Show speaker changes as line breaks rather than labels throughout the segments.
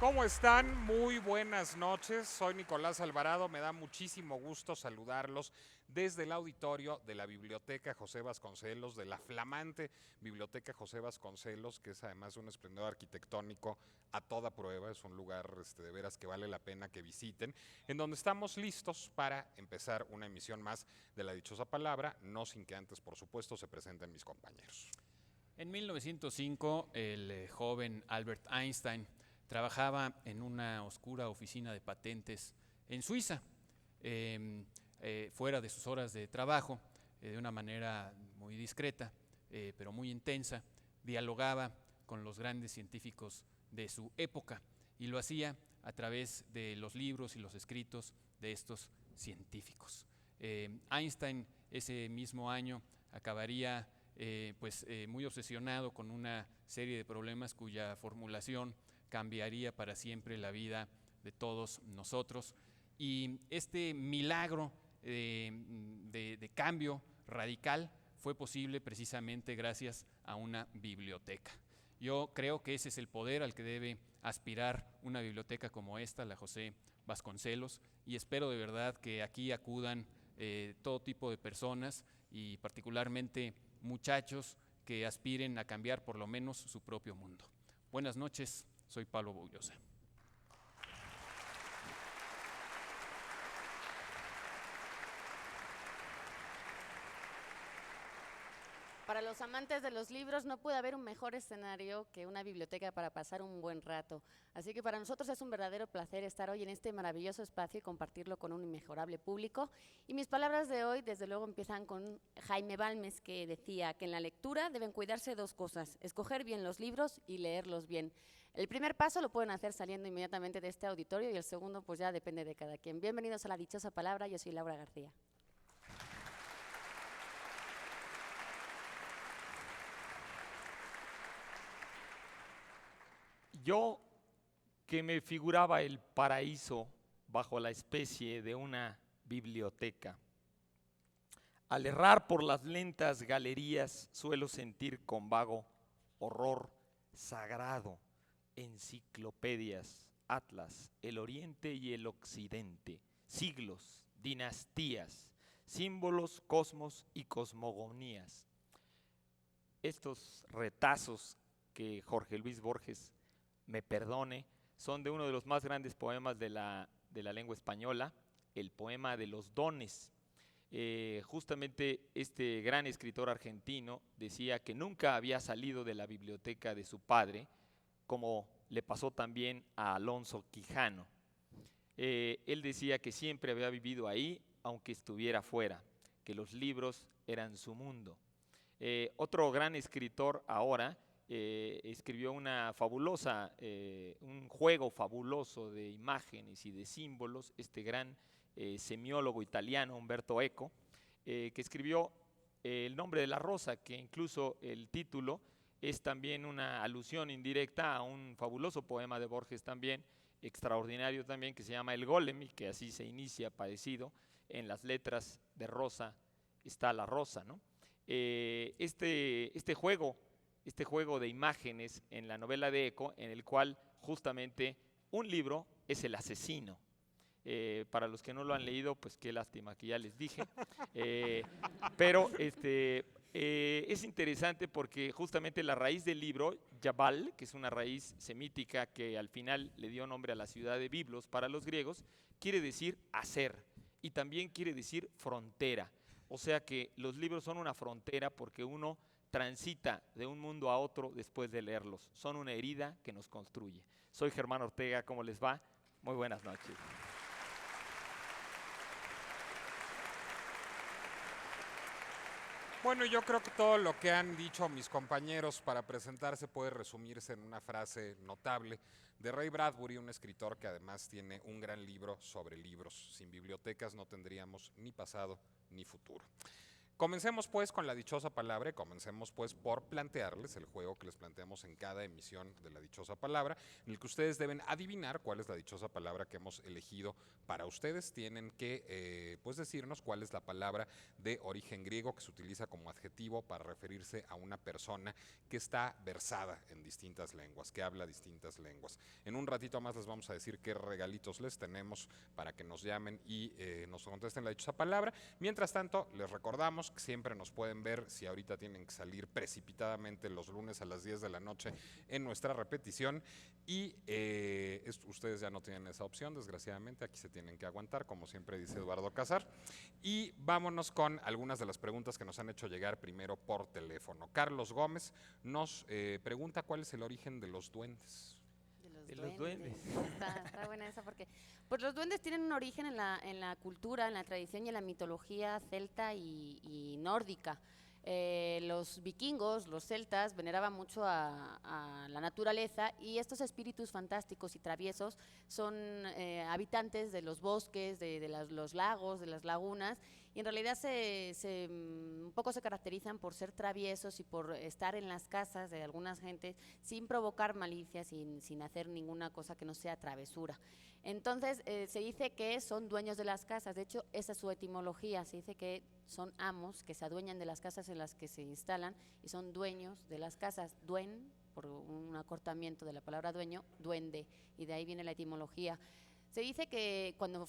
¿Cómo están? Muy buenas noches. Soy Nicolás Alvarado. Me da muchísimo gusto saludarlos desde el auditorio de la Biblioteca José Vasconcelos, de la flamante Biblioteca José Vasconcelos, que es además un esplendor arquitectónico a toda prueba. Es un lugar de veras que vale la pena que visiten, en donde estamos listos para empezar una emisión más de La Dichosa Palabra, no sin que antes, por supuesto, se presenten mis compañeros.
En 1905, el joven Albert Einstein trabajaba en una oscura oficina de patentes en Suiza. Fuera de sus horas de trabajo, de una manera muy discreta, pero muy intensa, dialogaba con los grandes científicos de su época y lo hacía a través de los libros y los escritos de estos científicos. Einstein ese mismo año acabaría muy obsesionado con una serie de problemas cuya formulación cambiaría para siempre la vida de todos nosotros. Y este milagro de cambio radical fue posible precisamente gracias a una biblioteca. Yo creo que ese es el poder al que debe aspirar una biblioteca como esta, la José Vasconcelos, y espero de verdad que aquí acudan todo tipo de personas y particularmente muchachos que aspiren a cambiar por lo menos su propio mundo. Buenas noches, soy Pablo Boullosa.
Para los amantes de los libros no puede haber un mejor escenario que una biblioteca para pasar un buen rato. Así que para nosotros es un verdadero placer estar hoy en este maravilloso espacio y compartirlo con un inmejorable público. Y mis palabras de hoy, desde luego, empiezan con Jaime Balmes, que decía que en la lectura deben cuidarse dos cosas: escoger bien los libros y leerlos bien. El primer paso lo pueden hacer saliendo inmediatamente de este auditorio y el segundo pues ya depende de cada quien. Bienvenidos a La Dichosa Palabra, yo soy Laura García.
Yo, que me figuraba el paraíso bajo la especie de una biblioteca, al errar por las lentas galerías suelo sentir con vago horror sagrado enciclopedias, atlas, el oriente y el occidente, siglos, dinastías, símbolos, cosmos y cosmogonías. Estos retazos, que Jorge Luis Borges me perdone, son de uno de los más grandes poemas de la lengua española, el poema de los dones. Justamente este gran escritor argentino decía que nunca había salido de la biblioteca de su padre, como le pasó también a Alonso Quijano. Él decía que siempre había vivido ahí, aunque estuviera fuera, que los libros eran su mundo. Otro gran escritor ahora escribió una fabulosa, un juego fabuloso de imágenes y de símbolos, este gran semiólogo italiano Umberto Eco, que escribió El nombre de la rosa, que incluso el título es también una alusión indirecta a un fabuloso poema de Borges también, extraordinario también, que se llama El Golem, y que así se inicia, parecido: en las letras de rosa está la rosa, ¿no? Este juego de imágenes en la novela de Eco, en el cual justamente un libro es el asesino. Para los que no lo han leído, pues qué lástima que ya les dije. Pero es interesante porque justamente la raíz del libro, Yabal, que es una raíz semítica que al final le dio nombre a la ciudad de Biblos para los griegos, quiere decir hacer y también quiere decir frontera. O sea que los libros son una frontera porque uno transita de un mundo a otro después de leerlos. Son una herida que nos construye. Soy Germán Ortega, ¿cómo les va? Muy buenas noches.
Bueno, yo creo que todo lo que han dicho mis compañeros para presentarse puede resumirse en una frase notable de Ray Bradbury, un escritor que además tiene un gran libro sobre libros. Sin bibliotecas no tendríamos ni pasado ni futuro. Comencemos pues con la dichosa palabra y comencemos pues por plantearles el juego que les planteamos en cada emisión de la dichosa palabra, en el que ustedes deben adivinar cuál es la dichosa palabra que hemos elegido para ustedes. Tienen que pues decirnos cuál es la palabra de origen griego que se utiliza como adjetivo para referirse a una persona que está versada en distintas lenguas, que habla distintas lenguas. En un ratito más les vamos a decir qué regalitos les tenemos para que nos llamen y nos contesten la dichosa palabra. Mientras tanto, les recordamos que siempre nos pueden ver, si ahorita tienen que salir precipitadamente los lunes a las 10 de la noche en nuestra repetición, y ustedes ya no tienen esa opción, desgraciadamente, aquí se tienen que aguantar, como siempre dice Eduardo Casar. Y vámonos con algunas de las preguntas que nos han hecho llegar primero por teléfono. Carlos Gómez nos pregunta cuál es el origen de los duendes.
De los duendes.
Está buena esa porque pues los duendes tienen un origen en la cultura, en la tradición y en la mitología celta y nórdica. Los vikingos, los celtas, veneraban mucho a la naturaleza, y estos espíritus fantásticos y traviesos son habitantes de los bosques, de los lagos, de las lagunas, y en realidad un poco se caracterizan por ser traviesos y por estar en las casas de algunas gentes sin provocar malicia, sin hacer ninguna cosa que no sea travesura. Entonces se dice que son dueños de las casas. De hecho, esa es su etimología. Se dice que son amos que se adueñan de las casas en las que se instalan y son dueños de las casas. Duen, por un acortamiento de la palabra dueño, duende, y de ahí viene la etimología. Se dice que cuando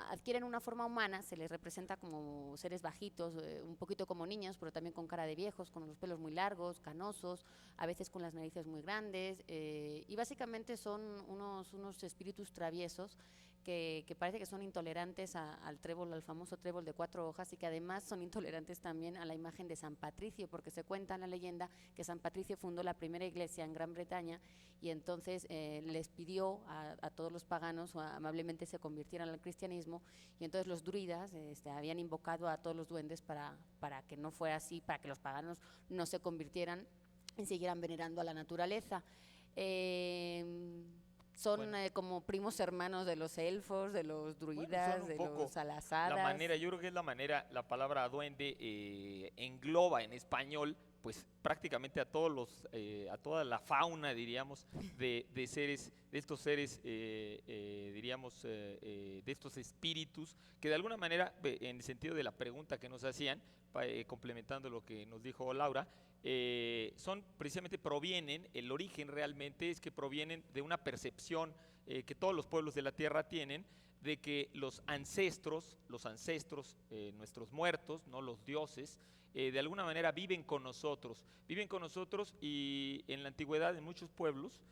adquieren una forma humana se les representa como seres bajitos, un poquito como niños, pero también con cara de viejos, con los pelos muy largos, canosos, a veces con las narices muy grandes, y básicamente son unos espíritus traviesos que parece que son intolerantes al trébol, al famoso trébol de 4 hojas, y que además son intolerantes también a la imagen de San Patricio, porque se cuenta en la leyenda que San Patricio fundó la primera iglesia en Gran Bretaña, y entonces les pidió a todos los paganos amablemente se convirtieran al cristianismo, y entonces los druidas habían invocado a todos los duendes para que no fuera así, para que los paganos no se convirtieran y siguieran venerando a la naturaleza. Son como primos hermanos de los elfos, de los druidas, de los alazadas.
La manera, yo creo que es la manera, la palabra duende engloba en español pues prácticamente a toda la fauna, diríamos, de seres, de estos seres, diríamos, de estos espíritus, que de alguna manera, en el sentido de la pregunta que nos hacían, complementando lo que nos dijo Laura, provienen, el origen realmente es que provienen de una percepción que todos los pueblos de la tierra tienen, de que los ancestros, nuestros muertos, no los dioses, de alguna manera viven con nosotros, y en la antigüedad en muchos pueblos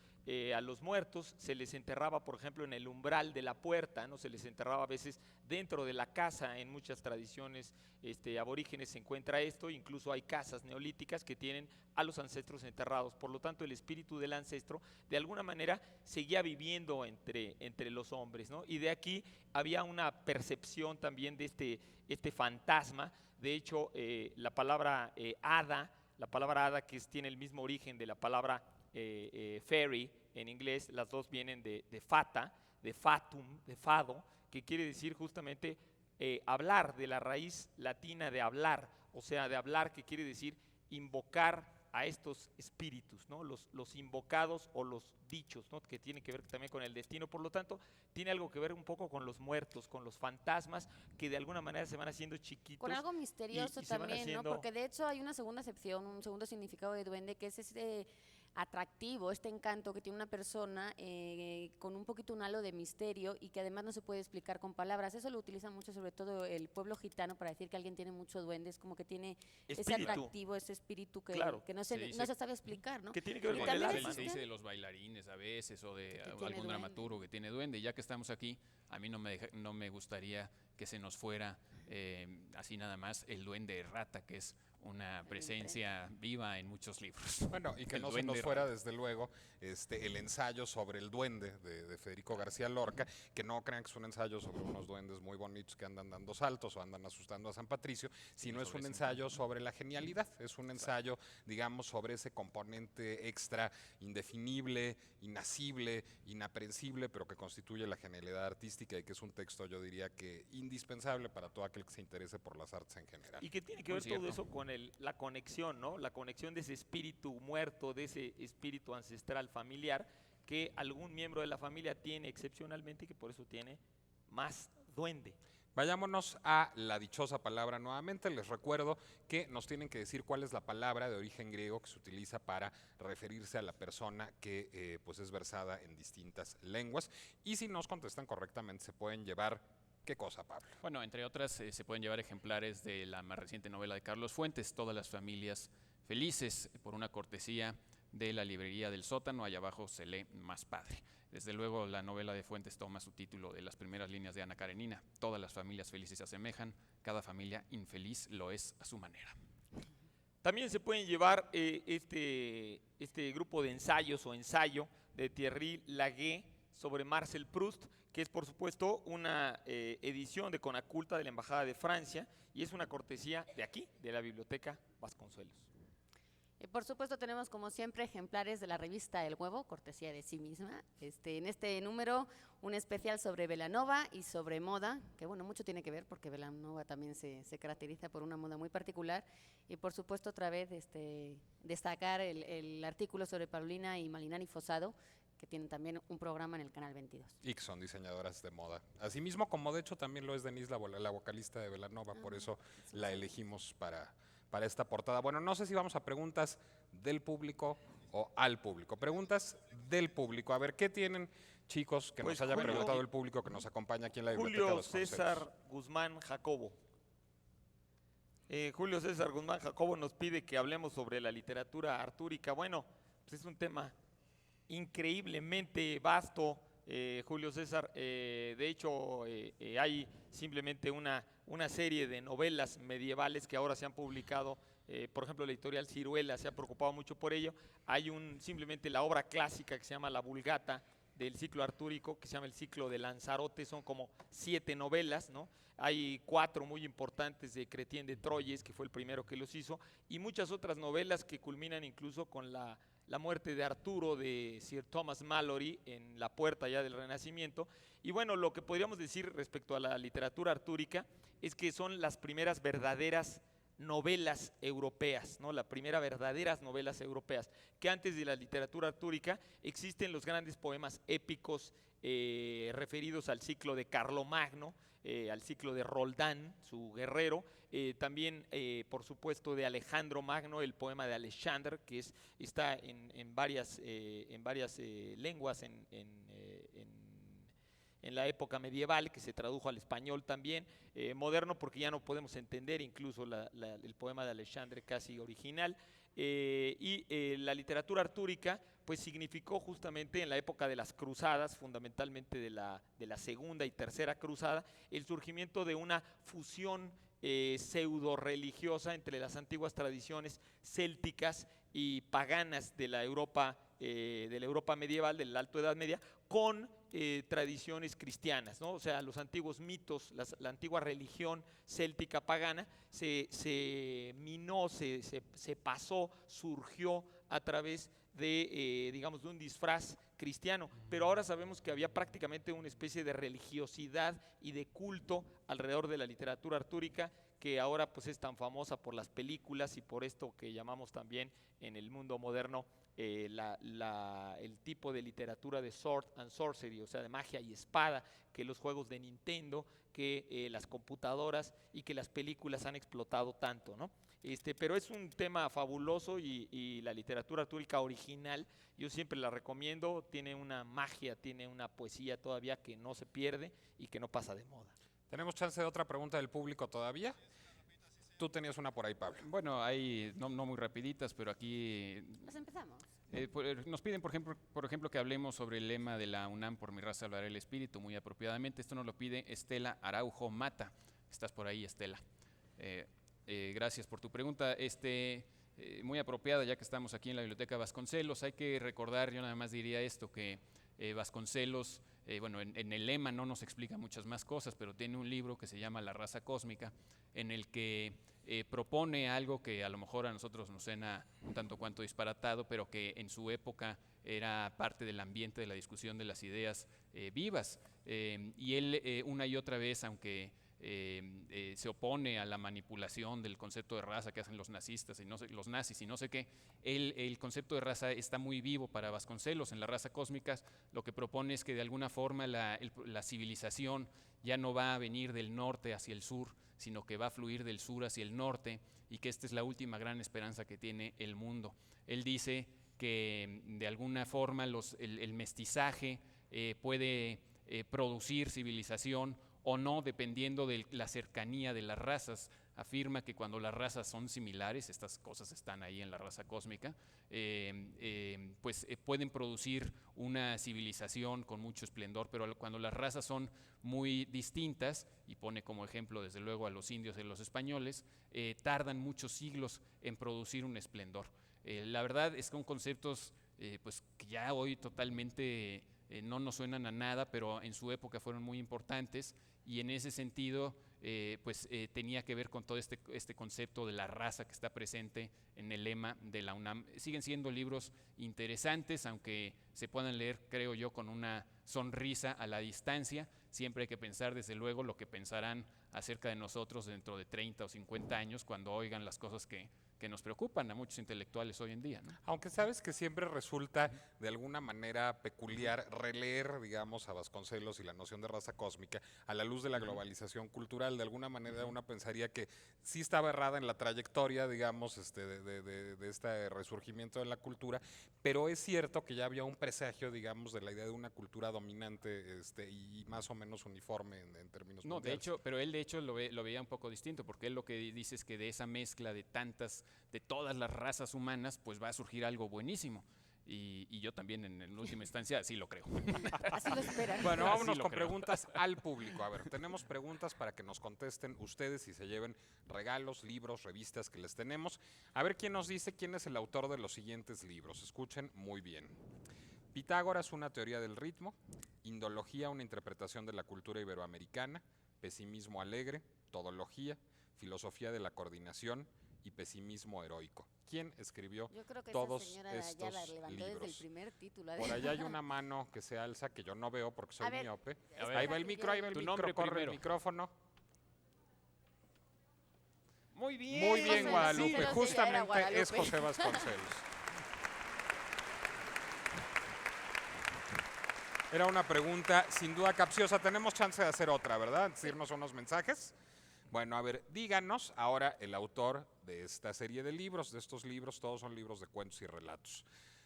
a los muertos se les enterraba, por ejemplo, en el umbral de la puerta, ¿no? Se les enterraba a veces dentro de la casa. En muchas tradiciones aborígenes se encuentra esto, incluso hay casas neolíticas que tienen a los ancestros enterrados. Por lo tanto, el espíritu del ancestro de alguna manera seguía viviendo entre los hombres, ¿no? Y de aquí había una percepción también de este fantasma. De hecho, la palabra hada, que tiene el mismo origen de la palabra fairy en inglés, las dos vienen de fata, de fatum, de fado, que quiere decir justamente hablar, de la raíz latina de hablar, o sea, de hablar, que quiere decir invocar a estos espíritus, ¿no? Los invocados o los dichos, ¿no? Que tienen que ver también con el destino. Por lo tanto, tiene algo que ver un poco con los muertos, con los fantasmas, que de alguna manera se van haciendo chiquitos.
Con algo misterioso
y
también, ¿no? Porque de hecho hay una segunda acepción, un segundo significado de duende, que es ese atractivo, este encanto que tiene una persona con un poquito un halo de misterio, y que además no se puede explicar con palabras. Eso lo utiliza mucho, sobre todo el pueblo gitano, para decir que alguien tiene mucho duende. Es como que tiene ese atractivo, ese espíritu que no se sabe explicar, ¿no?
Que tiene que ver
Y
con el
también
alma,
Se
¿no?
dice de los bailarines a veces, o de
Que tiene
algún
duende.
dramaturgo que tiene duende. Ya que estamos aquí, a mí no me gustaría que se nos fuera así nada más el duende rata, que es una presencia viva en muchos libros.
Bueno, y que
El
no se
duende
nos fuera,
raro.
desde luego, el ensayo sobre el duende de Federico García Lorca, que no crean que es un ensayo sobre unos duendes muy bonitos que andan dando saltos o andan asustando a San Patricio, sino es
sobre
un
ese
ensayo
encanto, ¿no?
sobre la genialidad, es un ensayo, digamos, sobre ese componente extra indefinible, inacible, inaprensible, pero que constituye la genialidad artística y que es un texto, yo diría que indispensable para todo aquel que se interese por las artes en general.
Y que tiene que
Muy
ver todo
cierto.
eso con la conexión, ¿no? La conexión de ese espíritu muerto, de ese espíritu ancestral familiar que algún miembro de la familia tiene excepcionalmente y que por eso tiene más duende.
Vayámonos a la dichosa palabra nuevamente. Les recuerdo que nos tienen que decir cuál es la palabra de origen griego que se utiliza para referirse a la persona que pues es versada en distintas lenguas. Y si nos contestan correctamente, se pueden llevar ¿qué cosa, Pablo?
Bueno, entre otras, se pueden llevar ejemplares de la más reciente novela de Carlos Fuentes, Todas las familias felices, por una cortesía de la librería del sótano. Allá abajo se lee Más Padre. Desde luego, la novela de Fuentes toma su título de las primeras líneas de Ana Karenina. Todas las familias felices se asemejan, cada familia infeliz lo es a su manera.
También se pueden llevar este grupo de ensayos o ensayo de Thierry Laguet sobre Marcel Proust, que es por supuesto una edición de Conaculta de la Embajada de Francia y es una cortesía de aquí, de la Biblioteca Vasconcelos.
Por supuesto tenemos como siempre ejemplares de la revista El Huevo, cortesía de sí misma. En este número un especial sobre Belanova y sobre moda, que bueno, mucho tiene que ver porque Belanova también se caracteriza por una moda muy particular. Y por supuesto otra vez destacar el artículo sobre Paulina y Malinari Fosado, que tienen también un programa en el Canal 22.
Y que son diseñadoras de moda. Asimismo, como de hecho también lo es Denise, la vocalista de Belanova, por eso la elegimos para esta portada. Bueno, no sé si vamos a preguntas del público o al público. Preguntas del público. A ver, ¿qué tienen, chicos, que
Pues
nos haya
Julio-
preguntado el público que nos acompaña aquí en la Biblioteca
Julio
Vasconcelos?
César Guzmán Jacobo. Julio César Guzmán Jacobo nos pide que hablemos sobre la literatura artúrica. Bueno, pues es un tema increíblemente vasto, Julio César. De hecho, hay simplemente una serie de novelas medievales que ahora se han publicado. Por ejemplo, la editorial Ciruela se ha preocupado mucho por ello. Hay simplemente la obra clásica que se llama La Vulgata del ciclo artúrico, que se llama el ciclo de Lanzarote. Son como 7 novelas, ¿no? Hay 4 muy importantes de Chrétien de Troyes, que fue el primero que los hizo, y muchas otras novelas que culminan incluso con la muerte de Arturo de Sir Thomas Malory en La Puerta ya del Renacimiento. Y bueno, lo que podríamos decir respecto a la literatura artúrica es que son las primeras verdaderas novelas europeas, ¿no? Las primeras verdaderas novelas europeas, que antes de la literatura artúrica existen los grandes poemas épicos referidos al ciclo de Carlomagno, al ciclo de Roldán, su guerrero, también por supuesto de Alejandro Magno, el poema de Alexander, que está en varias lenguas en la época medieval, que se tradujo al español también, moderno, porque ya no podemos entender incluso el poema de Alexandre casi original. La literatura artúrica pues significó justamente en la época de las cruzadas, fundamentalmente de la segunda y tercera cruzada, el surgimiento de una fusión pseudo religiosa entre las antiguas tradiciones célticas y paganas de la Europa medieval, de la Alta Edad Media, con tradiciones cristianas, ¿no? O sea, los antiguos mitos, la antigua religión céltica pagana se minó, se pasó, surgió a través de, digamos, de un disfraz cristiano, pero ahora sabemos que había prácticamente una especie de religiosidad y de culto alrededor de la literatura artúrica, que ahora pues es tan famosa por las películas y por esto que llamamos también en el mundo moderno el tipo de literatura de sword and sorcery, o sea, de magia y espada, que los juegos de Nintendo, que las computadoras y que las películas han explotado tanto, ¿no? Pero es un tema fabuloso y la literatura artúrica original, yo siempre la recomiendo, tiene una magia, tiene una poesía todavía que no se pierde y que no pasa de moda.
¿Tenemos chance de otra pregunta del público todavía? Tú tenías una por ahí, Pablo.
Bueno, hay no muy rapiditas, pero aquí
Pues empezamos.
nos piden, por ejemplo, que hablemos sobre el lema de la UNAM: por mi raza hablaré el espíritu, muy apropiadamente. Esto nos lo pide Estela Araujo Mata. Estás por ahí, Estela. Gracias por tu pregunta. Muy apropiada, ya que estamos aquí en la Biblioteca Vasconcelos. Hay que recordar, yo nada más diría esto, que Vasconcelos, bueno, en el lema no nos explica muchas más cosas, pero tiene un libro que se llama La raza cósmica, en el que propone algo que a lo mejor a nosotros nos suena un tanto cuanto disparatado, pero que en su época era parte del ambiente de la discusión de las ideas vivas. Y él una y otra vez, aunque se opone a la manipulación del concepto de raza que hacen los nazistas y los nazis y no sé qué, el concepto de raza está muy vivo para Vasconcelos. En La raza cósmica lo que propone es que de alguna forma la civilización ya no va a venir del norte hacia el sur, sino que va a fluir del sur hacia el norte, y que esta es la última gran esperanza que tiene el mundo. Él dice que de alguna forma el mestizaje puede producir civilización o no, dependiendo de la cercanía de las razas. Afirma que cuando las razas son similares, estas cosas están ahí en La raza cósmica, pues pueden producir una civilización con mucho esplendor, pero cuando las razas son muy distintas, y pone como ejemplo desde luego a los indios y los españoles, tardan muchos siglos en producir un esplendor. La verdad es que son conceptos pues que ya hoy totalmente no nos suenan a nada, pero en su época fueron muy importantes, y en ese sentido tenía que ver con todo este concepto de la raza que está presente en el lema de la UNAM. Siguen siendo libros interesantes, aunque se puedan leer, creo yo, con una sonrisa a la distancia. Siempre hay que pensar, desde luego, lo que pensarán acerca de nosotros dentro de 30 o 50 años, cuando oigan las cosas que nos preocupan a muchos intelectuales hoy en día, ¿no?
Aunque sabes que siempre resulta de alguna manera peculiar releer, digamos, a Vasconcelos y la noción de raza cósmica a la luz de la globalización cultural. De alguna manera uno pensaría que sí estaba errada en la trayectoria, digamos, de este resurgimiento de la cultura, pero es cierto que ya había un presagio, digamos, de la idea de una cultura dominante y más o menos uniforme en términos
No,
mundiales.
pero él de hecho lo veía un poco distinto, porque él lo que dice es que de esa mezcla de todas las razas humanas, pues va a surgir algo buenísimo. Y yo también, en última instancia, sí lo creo.
Así lo esperan.
Bueno, vámonos
Así lo
con
creo.
preguntas al público. A ver, tenemos preguntas para que nos contesten ustedes y se lleven regalos, libros, revistas que les tenemos. A ver quién nos dice quién es el autor de los siguientes libros. Escuchen muy bien. Pitágoras, una teoría del ritmo. Indología, una interpretación de la cultura iberoamericana. Pesimismo alegre. Todología. Filosofía de la coordinación y pesimismo heroico. ¿Quién escribió
Yo creo que
todos
esa señora de allá la
estos
levantó desde el
libros?
primer título.
Por allá hay una mano que se alza que yo no veo porque soy
A ver,
miope.
A ver.
Ahí va el micro, ahí va el
Tu
micro,
nombre
corre
primero.
el micrófono.
Muy bien.
Muy bien,
José,
Guadalupe.
sí, pero sí, era
Justamente
Guadalupe.
es José Vasconcelos. Era una pregunta sin duda capciosa. Tenemos chance de hacer otra, ¿verdad? Decirnos unos mensajes. Bueno, a ver, díganos ahora el autor de esta serie de libros, de estos libros, todos son libros de cuentos y relatos.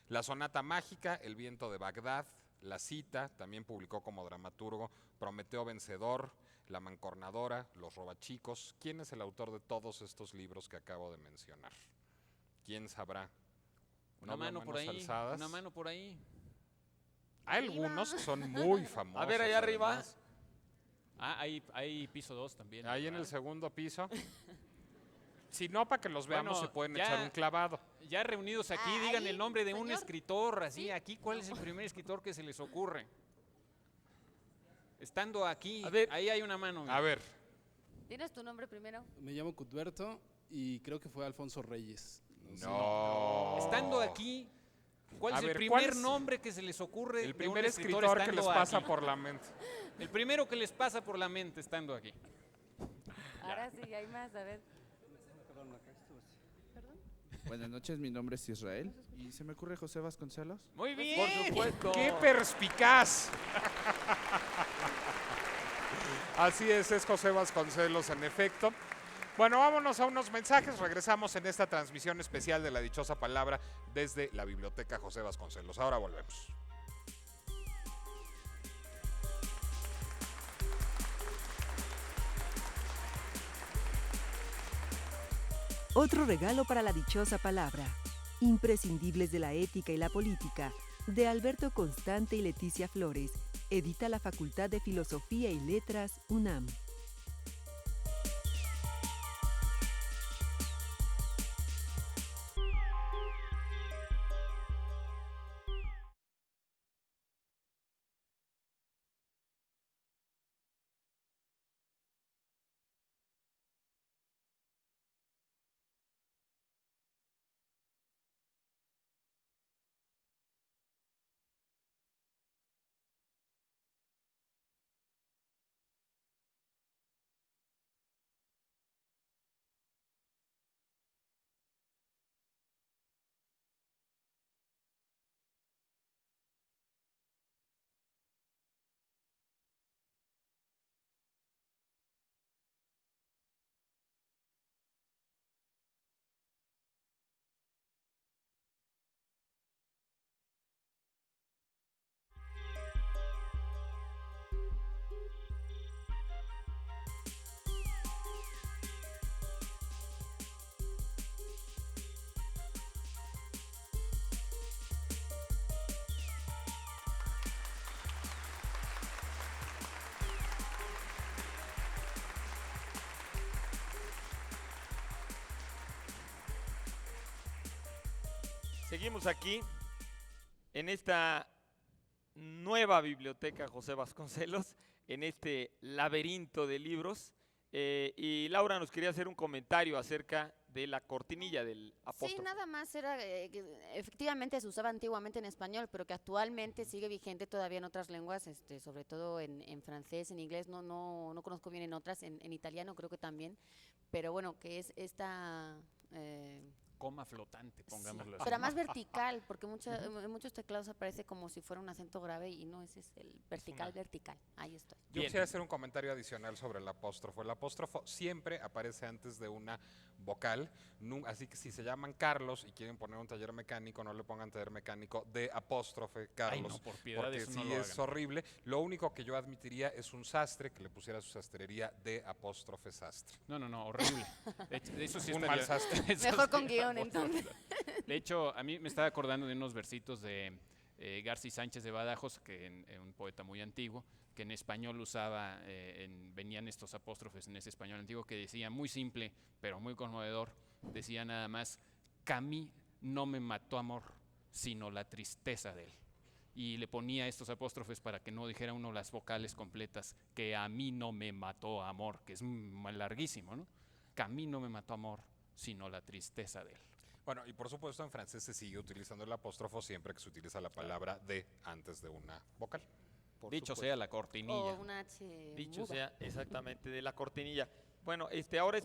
La Sonata Mágica, El Viento de Bagdad, La Cita, también publicó como dramaturgo, Prometeo Vencedor, La Mancornadora, Los Robachicos. ¿Quién es el autor de todos estos libros que acabo de mencionar? ¿Quién sabrá?
Una
No veo
mano por
manos
ahí.
alzadas.
Una mano por ahí.
Algunos son muy famosos.
A ver, allá arriba.
además.
Hay piso 2 también.
Ahí en el
¿verdad?
segundo piso. Si no, para que los veamos
Bueno,
se pueden
ya-
echar un clavado.
Ya reunidos aquí,
Ah,
digan
ahí,
el nombre de un
señor.
escritor, así,
Sí.
aquí, ¿cuál es el primer escritor que se les ocurre? Estando aquí,
A ver.
ahí hay una mano.
A ver,
¿Tienes tu nombre primero?
Me llamo Cutberto y creo que fue Alfonso Reyes. sé.
no.
Estando aquí, ¿cuál
A
es el
ver,
primer
¿cuál es
nombre que se les ocurre?
el
de un
primer escritor que les
estando
pasa
aquí?
por la mente.
El primero que les pasa por la mente estando aquí.
Ahora sí, hay más, a ver.
Buenas noches, mi nombre es Israel y se me ocurre José Vasconcelos.
Muy bien.
Por supuesto.
¡Qué perspicaz! Así es José Vasconcelos, en efecto. Bueno, vámonos a unos mensajes. Regresamos en esta transmisión especial de La Dichosa Palabra desde la Biblioteca José Vasconcelos. Ahora volvemos.
Otro regalo para la dichosa palabra. Imprescindibles de la ética y la política, de Alberto Constante y Leticia Flores. Edita la Facultad de Filosofía y Letras, UNAM.
Seguimos aquí en esta nueva biblioteca José Vasconcelos, en este laberinto de libros. Y Laura nos quería hacer un comentario acerca de la cortinilla del apóstol.
Sí, nada más era que efectivamente se usaba antiguamente en español, pero que actualmente sigue vigente todavía en otras lenguas, sobre todo en francés, en inglés, no conozco bien en otras, en italiano creo que también, pero bueno, que es esta...
Coma flotante, pongámoslo así.
pero más vertical, porque en muchos teclados aparece como si fuera un acento grave y no, ese es el vertical, vertical. Ahí estoy.
Yo
Bien.
quisiera hacer un comentario adicional sobre el apóstrofo. El apóstrofo siempre aparece antes de una vocal, así que si se llaman Carlos y quieren poner un taller mecánico, no le pongan taller mecánico de apóstrofe Carlos,
Ay, no, por piedad,
porque
eso no
sí
lo
es
hagan.
horrible. Lo único que yo admitiría es un sastre que le pusiera su sastrería de apóstrofe sastre.
No, horrible. De eso sí
Un
estaría-
mal sastre.
eso
Mejor
sí,
con guión, entonces.
De hecho, a mí me estaba acordando de unos versitos de García Sánchez de Badajoz, que un poeta muy antiguo, que en español usaba, venían estos apóstrofes en ese español antiguo que decía, muy simple, pero muy conmovedor, decía nada más, que a mí no me mató amor, sino la tristeza de él. Y le ponía estos apóstrofes para que no dijera uno las vocales completas, que a mí no me mató amor, que es larguísimo, ¿no? Que a mí no me mató amor, sino la tristeza de él.
Bueno, y por supuesto en francés se sigue utilizando el apóstrofo siempre que se utiliza la palabra de antes de una vocal.
Por
Dicho
supuesto.
sea la cortinilla.
O una H
Dicho
muda.
sea exactamente de la cortinilla. Bueno, ahora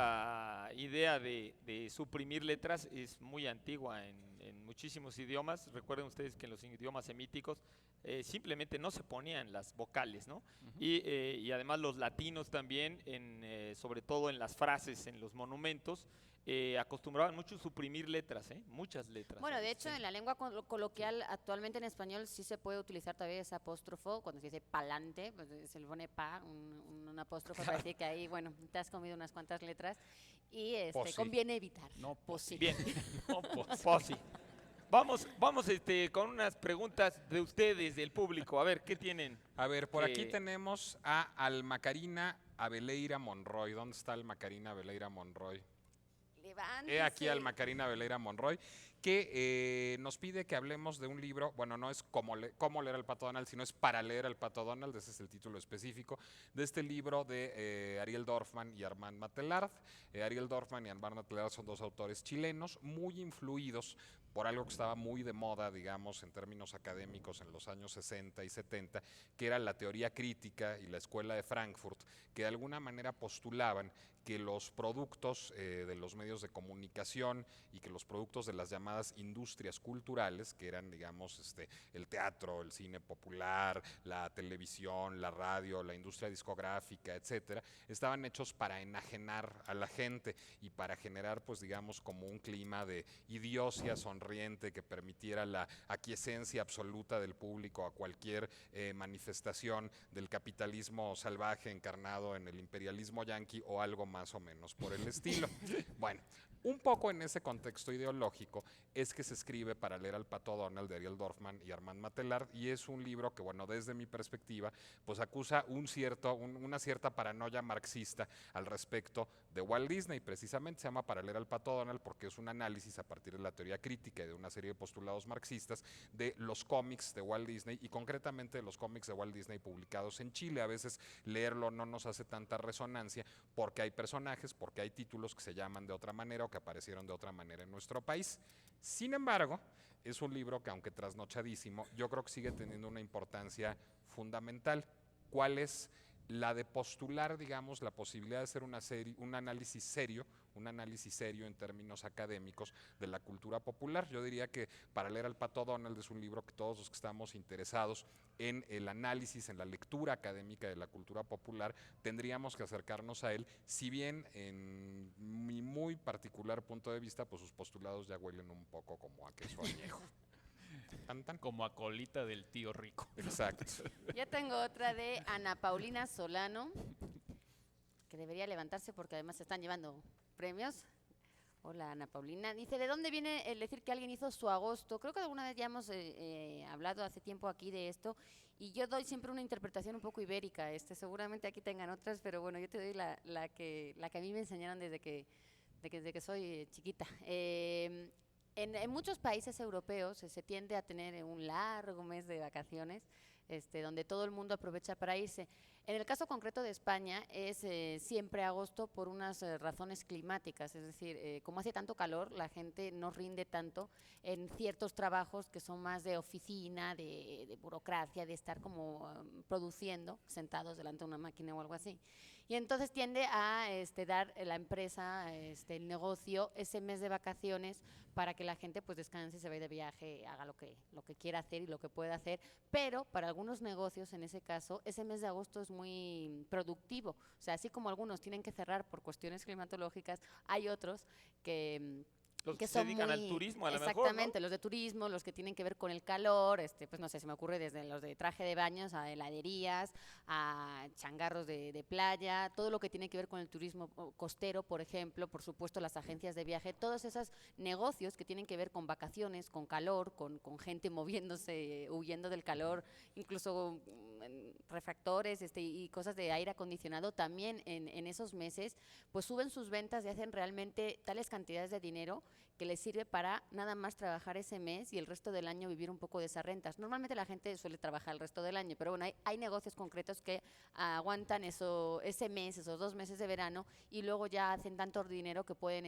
esta idea de suprimir letras es muy antigua en muchísimos idiomas. Recuerden ustedes que en los idiomas semíticos simplemente no se ponían las vocales, ¿no? Y además los latinos también, sobre todo en las frases, en los monumentos, acostumbraban mucho a suprimir letras, muchas letras.
Bueno, de
Sí.
hecho, en la lengua coloquial, actualmente en español sí se puede utilizar todavía ese apóstrofo. Cuando se dice pa'lante, pues se le pone pa, un apóstrofo para decir que ahí, bueno, te has comido unas cuantas letras y
Pues sí.
conviene evitar.
No,
Pues sí.
Bien, pues sí. Vamos con unas preguntas de ustedes, del público. A ver, ¿qué tienen?
A ver, por aquí
Eh,
tenemos a Almacarina Abeleira Monroy. ¿Dónde está Almacarina Abeleira Monroy? He aquí a
Levántese.
Almacarina Abeleira Monroy, que nos pide que hablemos de un libro, bueno, no es cómo leer al Pato Donald, sino es para leer al Pato Donald, ese es el título específico, de este libro de Ariel Dorfman y Armand Matelard. Ariel Dorfman y Armand Matelard son dos autores chilenos muy influidos por algo que estaba muy de moda, digamos, en términos académicos en los años 60 y 70, que era la teoría crítica y la escuela de Frankfurt, que de alguna manera postulaban que los productos de los medios de comunicación y que los productos de las llamadas industrias culturales, que eran, digamos, el teatro, el cine popular, la televisión, la radio, la industria discográfica, etcétera, estaban hechos para enajenar a la gente y para generar, pues, digamos, como un clima de idiocia sonriente que permitiera la aquiescencia absoluta del público a cualquier manifestación del capitalismo salvaje encarnado en el imperialismo yanqui o algo más o menos por el estilo. Bueno, un poco en ese contexto ideológico es que se escribe Para leer al Pato Donald de Ariel Dorfman y Armand Matelard, y es un libro que, bueno, desde mi perspectiva, pues acusa una cierta paranoia marxista al respecto de Walt Disney. Precisamente se llama Para leer al Pato Donald porque es un análisis a partir de la teoría crítica y de una serie de postulados marxistas de los cómics de Walt Disney y concretamente de los cómics de Walt Disney publicados en Chile. A veces leerlo no nos hace tanta resonancia porque hay personajes, porque hay títulos que se llaman de otra manera o que aparecieron de otra manera en nuestro país. Sin embargo, es un libro que, aunque trasnochadísimo, yo creo que sigue teniendo una importancia fundamental. ¿Cuál es? La de postular, digamos, la posibilidad de hacer un análisis serio en términos académicos de la cultura popular. Yo diría que Para leer al Pato Donald es un libro que todos los que estamos interesados en el análisis, en la lectura académica de la cultura popular, tendríamos que acercarnos a él, si bien en mi muy particular punto de vista, pues sus postulados ya huelen un poco como a queso añejo. Tan, tan.
Como a colita del tío rico.
Exacto.
Yo tengo otra de Ana Paulina Solano, que debería levantarse porque además se están llevando premios. Hola, Ana Paulina. Dice, ¿de dónde viene el decir que alguien hizo su agosto? Creo que alguna vez ya hemos hablado hace tiempo aquí de esto y yo doy siempre una interpretación un poco ibérica. Seguramente aquí tengan otras, pero bueno, yo te doy la que a mí me enseñaron desde que soy chiquita. En en muchos países europeos se tiende a tener un largo mes de vacaciones, donde todo el mundo aprovecha para irse. En el caso concreto de España es siempre agosto por unas razones climáticas, es decir, como hace tanto calor, la gente no rinde tanto en ciertos trabajos que son más de oficina, de burocracia, de estar como produciendo, sentados delante de una máquina o algo así. Y entonces tiende a dar la empresa, el negocio, ese mes de vacaciones para que la gente pues descanse, se vaya de viaje, haga lo que quiera hacer y lo que pueda hacer. Pero para algunos negocios, en ese caso, ese mes de agosto es muy productivo. O sea, así como algunos tienen que cerrar por cuestiones climatológicas, hay otros que
Los que se
son
dedican
muy,
al turismo, a lo mejor, ¿no?
exactamente, los de turismo, los que tienen que ver con el calor, pues no sé, se me ocurre desde los de traje de baños a heladerías, a changarros de playa, todo lo que tiene que ver con el turismo costero, por ejemplo, por supuesto las agencias de viaje, todos esos negocios que tienen que ver con vacaciones, con calor, con gente moviéndose, huyendo del calor, incluso refractores y cosas de aire acondicionado, también en esos meses, pues suben sus ventas y hacen realmente tales cantidades de dinero que les sirve para nada más trabajar ese mes y el resto del año vivir un poco de esas rentas. Normalmente la gente suele trabajar el resto del año, pero bueno, hay negocios concretos que aguantan ese mes, esos 2 meses de verano, y luego ya hacen tanto dinero que pueden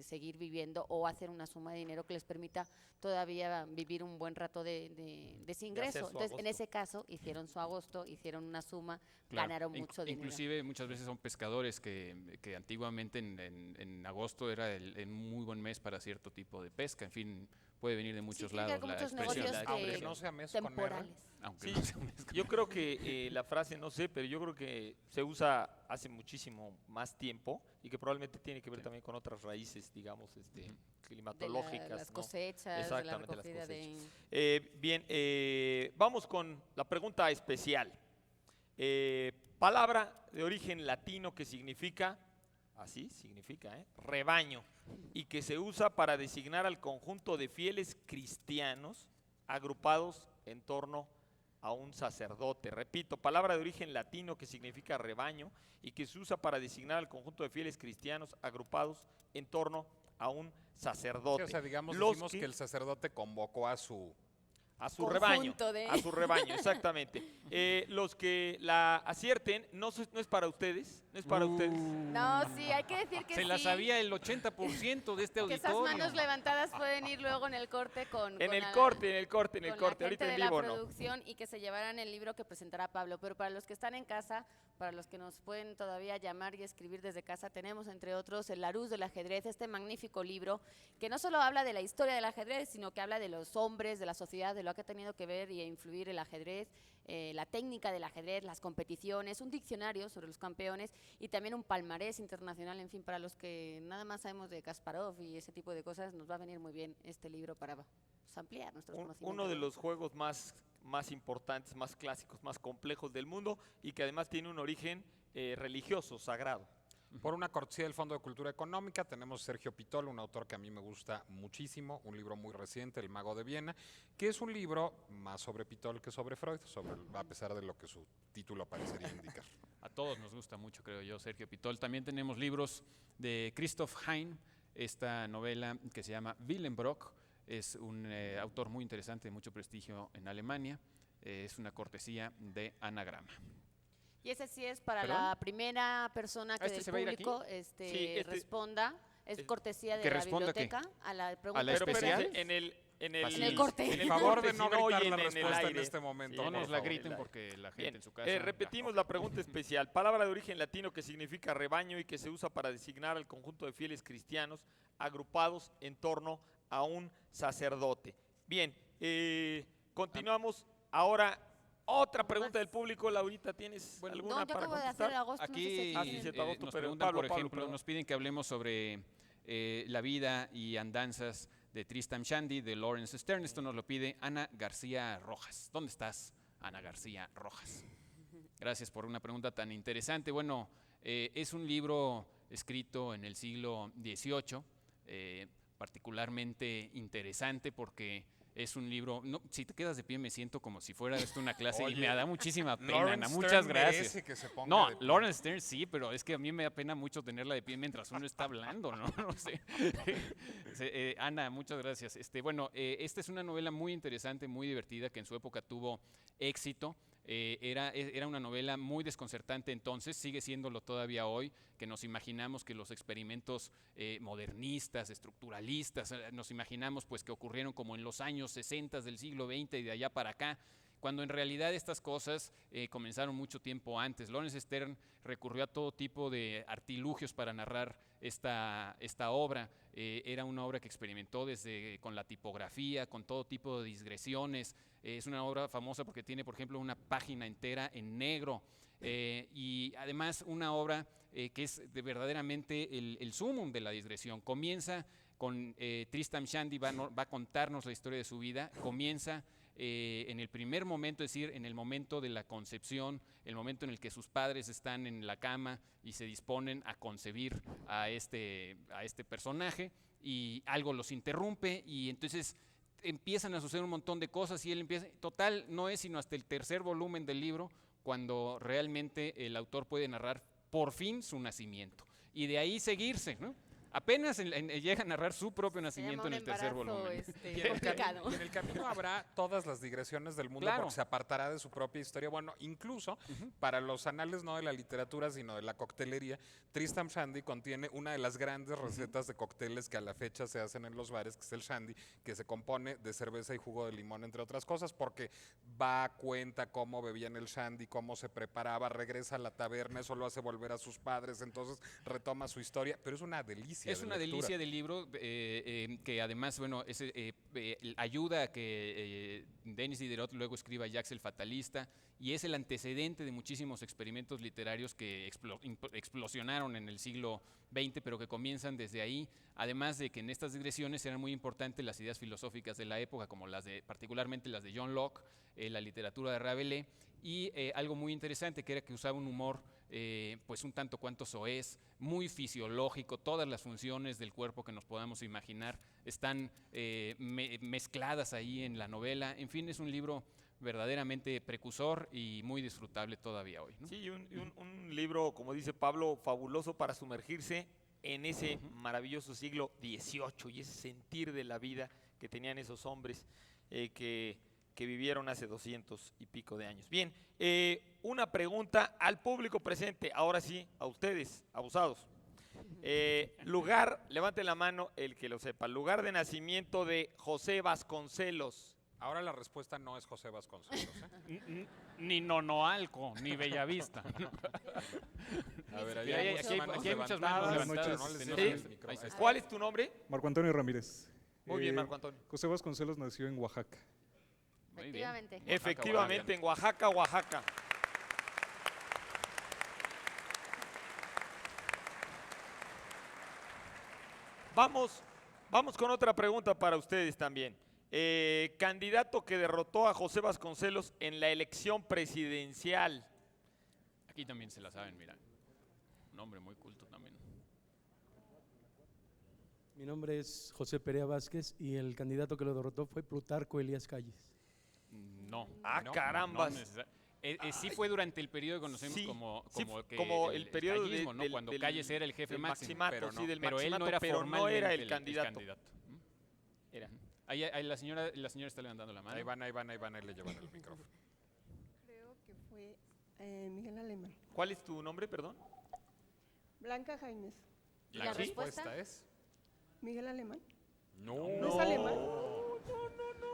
seguir viviendo o hacer una suma de dinero que les permita todavía vivir un buen rato de ese ingreso.
su
Entonces, en
agosto.
ese caso, hicieron su agosto, hicieron una suma,
Claro,
ganaron mucho dinero.
inclusive muchas veces son pescadores que antiguamente en agosto era el muy buen mes para cierto tipo de pesca. En fin, puede venir de muchos
tiene que ver
lados
con
la
muchos
expresión.
negocios
Aunque
que-
no sea mes con R.
temporales.
Aunque
Sí,
no sea un mes con
yo
R.
creo que la frase, no sé, pero yo creo que se usa hace muchísimo más tiempo y que probablemente tiene que ver
Sí.
también con otras raíces, digamos,
De
climatológicas,
las
¿no?
cosechas, de la
Exactamente, las
recogida de...
Bien, vamos con la pregunta especial. Palabra de origen latino que significa, así significa, rebaño, y que se usa para designar al conjunto de fieles cristianos agrupados en torno a un sacerdote. Repito, palabra de origen latino que significa rebaño y que se usa para designar al conjunto de fieles cristianos agrupados en torno a un
Sí,
sacerdote.
o sea, digamos,
Los
decimos que el sacerdote convocó a su...
a su rebaño,
Conjunto de-
a su rebaño, exactamente. Los que la acierten, no es para ustedes, no es para ustedes.
No, sí, hay que decir que
Se
sí,
la sabía el 80% de este
que esas
auditorio.
manos levantadas pueden ir luego en el corte con
En
con
el
la-
corte, en el corte, en el
con
corte,
la
ahorita
gente
en
de
vivo
la
no.
producción y que se llevaran el libro que presentará Pablo. Pero para los que están en casa, para los que nos pueden todavía llamar y escribir desde casa, tenemos entre otros El Larousse del ajedrez, este magnífico libro que no solo habla de la historia del ajedrez, sino que habla de los hombres, de la sociedad, de lo que ha tenido que ver y influir el ajedrez, la técnica del ajedrez, las competiciones, un diccionario sobre los campeones y también un palmarés internacional. En fin, para los que nada más sabemos de Kasparov y ese tipo de cosas, nos va a venir muy bien este libro para pues, ampliar nuestros conocimientos.
Uno de los juegos más importantes, más clásicos, más complejos del mundo y que además tiene un origen religioso, sagrado.
Por una cortesía del Fondo de Cultura Económica, tenemos Sergio Pitol, un autor que a mí me gusta muchísimo, un libro muy reciente, El Mago de Viena, que es un libro más sobre Pitol que sobre Freud, a pesar de lo que su título parecería indicar.
A todos nos gusta mucho, creo yo, Sergio Pitol. También tenemos libros de Christoph Hein, esta novela que se llama Willenbrock. Es un autor muy interesante, de mucho prestigio en Alemania. Es una cortesía de Anagrama.
Y ese sí es para
¿Perdón?
la primera persona que
¿Este
del
se va a ir aquí?
público
Sí,
responda. Es
es-
cortesía de
¿Que
la
responda qué?
biblioteca a la pregunta
¿A la
Pero
especial?
espérense, en el
corte.
en el
Por favor
corte,
de no
si
gritar
oyen
la
en el
respuesta en
aire.
este momento.
No
por
nos la
favor.
griten porque la gente
Bien,
en su casa...
repetimos la pregunta especial. Palabra de origen latino que significa rebaño y que se usa para designar al conjunto de fieles cristianos agrupados en torno a un sacerdote. Bien, continuamos. Ahora, otra pregunta del público. Laurita, ¿tienes alguna
No, yo
para
acabo de
contestar?
hacer agosto. No sé si
Aquí
aquí
sí,
tienen.
cierto, agosto,
nos
pero
preguntan,
Pablo,
por
Pablo,
ejemplo,
perdón.
nos piden que hablemos sobre la vida y andanzas de Tristram Shandy, de Lawrence Stern. Esto nos lo pide Ana García Rojas. ¿Dónde estás, Ana García Rojas? Gracias por una pregunta tan interesante. Bueno, es un libro escrito en el siglo XVIII, particularmente interesante porque Es un libro, no, si te quedas de pie me siento como si fuera esto una clase y
Oye,
me da muchísima pena,
Lawrence
Ana,
Stern
muchas gracias.
merece que se ponga
No,
de pie.
Lawrence Stern sí, pero es que a mí me da pena mucho tenerla de pie mientras uno está hablando, ¿no? No sé. Ana, muchas gracias. Bueno, esta es una novela muy interesante, muy divertida, que en su época tuvo éxito. Era una novela muy desconcertante entonces, sigue siéndolo todavía hoy, que nos imaginamos que los experimentos modernistas, estructuralistas, nos imaginamos pues que ocurrieron como en los años 60 del siglo XX y de allá para acá, cuando en realidad estas cosas comenzaron mucho tiempo antes. Lawrence Stern recurrió a todo tipo de artilugios para narrar esta obra. Era una obra que experimentó desde con la tipografía, con todo tipo de digresiones. Es una obra famosa porque tiene, por ejemplo, una página entera en negro. Y además una obra que es verdaderamente el sumum de la digresión. Comienza con Tristram Shandy, va a contarnos la historia de su vida. Comienza en el primer momento, es decir, en el momento de la concepción, el momento en el que sus padres están en la cama y se disponen a concebir a este personaje, y algo los interrumpe y entonces empiezan a suceder un montón de cosas y él empieza, total, no es sino hasta el tercer volumen del libro cuando realmente el autor puede narrar por fin su nacimiento y de ahí seguirse, ¿no? Apenas llega a narrar su propio nacimiento en el tercer volumen.
Y en
Complicado.
y en el camino habrá todas las digresiones del mundo
Claro.
porque se apartará de su propia historia. Bueno, incluso para los anales no de la literatura, sino de la coctelería, Tristram Shandy contiene una de las grandes recetas de cócteles que a la fecha se hacen en los bares, que es el shandy, que se compone de cerveza y jugo de limón, entre otras cosas, porque cuenta cómo bebían el shandy, cómo se preparaba, regresa a la taberna, eso lo hace volver a sus padres, entonces retoma su historia, pero es una delicia.
Es una delicia del libro que además, bueno, ayuda a que Denis Diderot luego escriba Jacques el Fatalista y es el antecedente de muchísimos experimentos literarios que explosionaron en el siglo XX, pero que comienzan desde ahí, además de que en estas digresiones eran muy importantes las ideas filosóficas de la época, como particularmente las de John Locke, la literatura de Rabelais, y algo muy interesante que era que usaba un humor pues un tanto cuanto soez, muy fisiológico, todas las funciones del cuerpo que nos podamos imaginar están mezcladas ahí en la novela. En fin, es un libro verdaderamente precursor y muy disfrutable todavía hoy, ¿no?
Sí, un libro, como dice Pablo, fabuloso para sumergirse en ese maravilloso siglo XVIII y ese sentir de la vida que tenían esos hombres que vivieron hace 200 y pico de años. Bien, una pregunta al público presente, ahora sí, a ustedes, abusados. Lugar, levante la mano el que lo sepa, lugar de nacimiento de José Vasconcelos.
Ahora la respuesta no es José Vasconcelos.
Ni Nonoalco, ni Bellavista.
A ver,
Aquí
allá
hay-
hay
aquí hay
muchas
muchas
manos
manos
levantadas.
levantadas.
No les
Sí.
cierren el micrófono.
Ahí está.
¿Cuál es tu nombre?
Marco Antonio Ramírez.
Muy bien, Marco Antonio.
José Vasconcelos nació en Oaxaca.
Muy bien.
Efectivamente.
Efectivamente, en Oaxaca, Oaxaca. Vamos con otra pregunta para ustedes también. Candidato que derrotó a José Vasconcelos en la elección presidencial.
Aquí también se la saben, mira. Un hombre muy culto también.
Mi nombre es José Perea Vázquez y el candidato que lo derrotó fue Plutarco Elías Calles.
No.
Ah,
no,
carambas.
no sí fue durante el periodo que conocemos
Sí,
como,
sí,
que
como el periodo
callismo, ¿no? Cuando Calles era el jefe
del
máximo.
maximato, sí, del
Pero él
maximato,
no era
pero no
formalmente
era el candidato.
¿Mm?
Era.
Ahí la señora está levantando la mano.
Ahí van, ahí le llevan el micrófono.
Creo que fue Miguel Alemán.
¿Cuál es tu nombre, perdón?
Blanca Jaimes.
¿Y la
¿Sí?
respuesta?
es?
Miguel Alemán.
No.
¿No es alemán?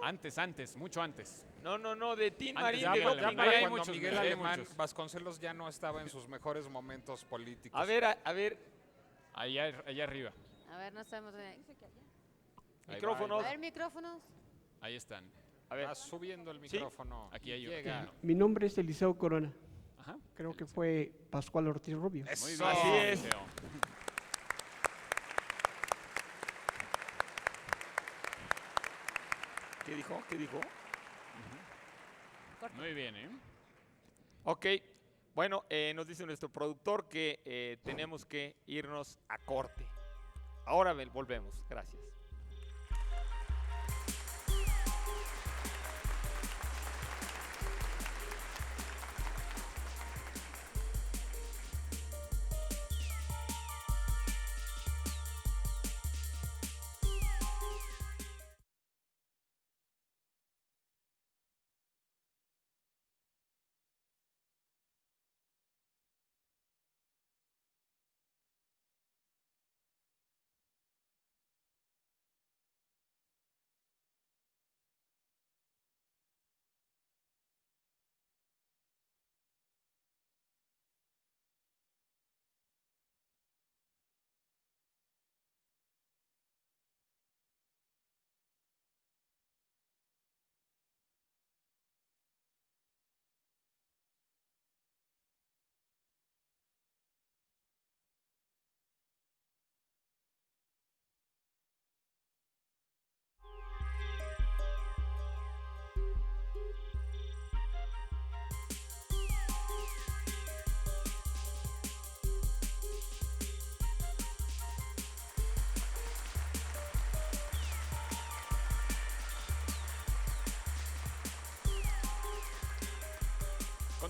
Antes, mucho antes.
No, de Tin
Antes
Marín,
de
de
Miguel
Doping.
Alemán.
Para
Ahí hay
cuando
muchos,
Miguel
hay
Alemán,
muchos.
Vasconcelos ya no estaba en sus mejores momentos políticos.
A ver,
Allá arriba.
A ver, no sabemos.
Ahí
micrófonos.
A ver, micrófonos.
Ahí están.
A ver,
Va subiendo el micrófono.
Aquí
y
hay uno.
llega.
Mi nombre es Eliseo Corona.
Ajá.
Creo que fue Pascual Ortiz Rubio.
Muy
Eso.
bien,
Así es.
Eliseo.
¿qué dijo?
Muy bien, ¿eh?
Ok, bueno, nos dice nuestro productor que tenemos que irnos a corte. Ahora volvemos, gracias.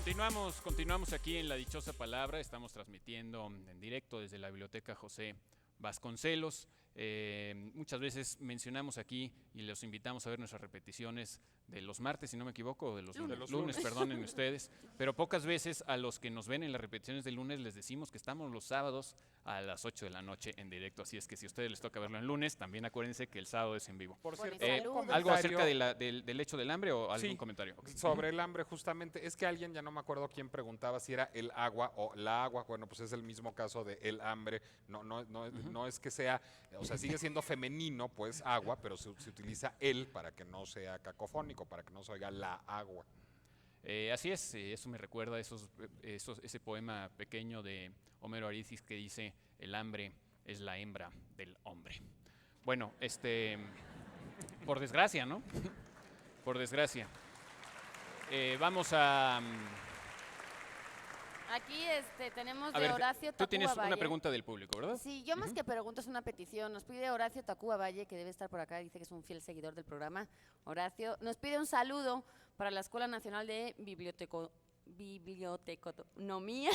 Continuamos aquí en La Dichosa Palabra. Estamos transmitiendo en directo desde la Biblioteca José Vasconcelos. Muchas veces mencionamos aquí y los invitamos a ver nuestras repeticiones de los martes, si no me equivoco, o de los lunes, perdonen ustedes, pero pocas veces a los que nos ven en las repeticiones del lunes les decimos que estamos los sábados a las 8 de la noche en directo, así es que si a ustedes les toca verlo el lunes, también acuérdense que el sábado es en vivo.
Por cierto,
¿algo acerca del hecho del hambre o algún comentario? Okay.
Sobre el hambre, justamente, es que alguien, ya no me acuerdo quién preguntaba si era el agua o la agua. Bueno, pues es el mismo caso de el hambre. No es que sea, o sea, sigue siendo femenino, pues agua, pero se utiliza el para que no sea cacofónico, para que no se oiga la agua.
Así es, eso me recuerda a ese poema pequeño de Homero Aristis que dice: el hambre es la hembra del hombre. Bueno, por desgracia, ¿no? Por desgracia. Vamos a...
Aquí tenemos
a
de
ver,
Horacio Tacuba
tú tienes
Valle.
una pregunta del público, ¿verdad?
Sí, yo más que pregunto es una petición. Nos pide Horacio Tacuba Valle, que debe estar por acá, dice que es un fiel seguidor del programa. Horacio nos pide un saludo para la Escuela Nacional de Biblioteconomía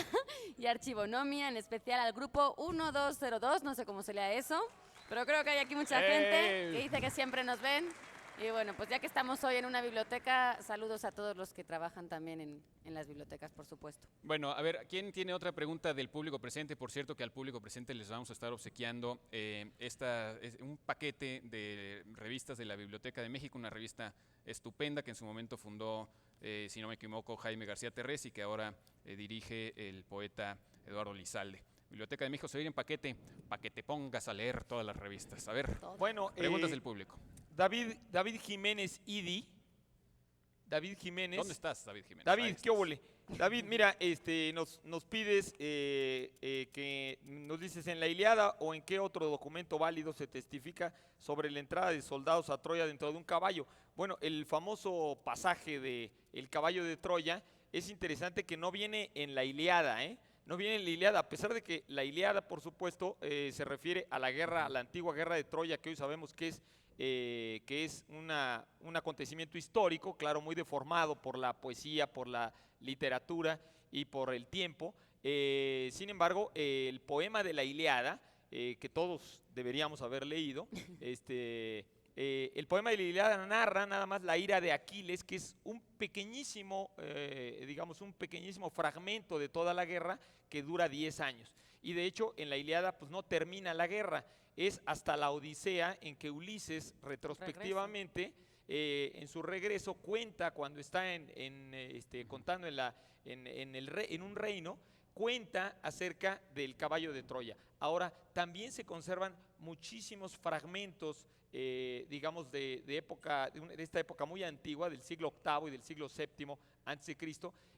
y Archivonomía, en especial al grupo 1202, no sé cómo se lea eso, pero creo que hay aquí mucha gente que dice que siempre nos ven. Y bueno, pues ya que estamos hoy en una biblioteca, saludos a todos los que trabajan también en las bibliotecas, por supuesto.
Bueno, a ver, ¿quién tiene otra pregunta del público presente? Por cierto, que al público presente les vamos a estar obsequiando un paquete de revistas de la Biblioteca de México, una revista estupenda que en su momento fundó, si no me equivoco, Jaime García Terrés y que ahora dirige el poeta Eduardo Lizalde. Biblioteca de México se viene en paquete para que te pongas a leer todas las revistas. A ver,
bueno,
preguntas del público.
David Jiménez Idi. David Jiménez.
¿Dónde estás, David Jiménez?
David, ¿qué óvole? David, mira, nos pides que nos dices en la Ilíada o en qué otro documento válido se testifica sobre la entrada de soldados a Troya dentro de un caballo. Bueno, el famoso pasaje de el caballo de Troya es interesante que no viene en la Ilíada, No viene en la Ilíada, a pesar de que la Ilíada, por supuesto, se refiere a la guerra, a la antigua guerra de Troya, que hoy sabemos que es un acontecimiento histórico, claro, muy deformado por la poesía, por la literatura y por el tiempo. Sin embargo, el poema de la Ilíada, que todos deberíamos haber leído, el poema de la Ilíada narra nada más la ira de Aquiles, que es un pequeñísimo fragmento de toda la guerra que dura 10 años. Y de hecho, en la Ilíada pues no termina la guerra, es hasta la Odisea en que Ulises retrospectivamente en su regreso cuenta cuando está contando en un reino, cuenta acerca del caballo de Troya. Ahora, también se conservan muchísimos fragmentos, de esta época muy antigua, del siglo VIII y del siglo VII a.C.,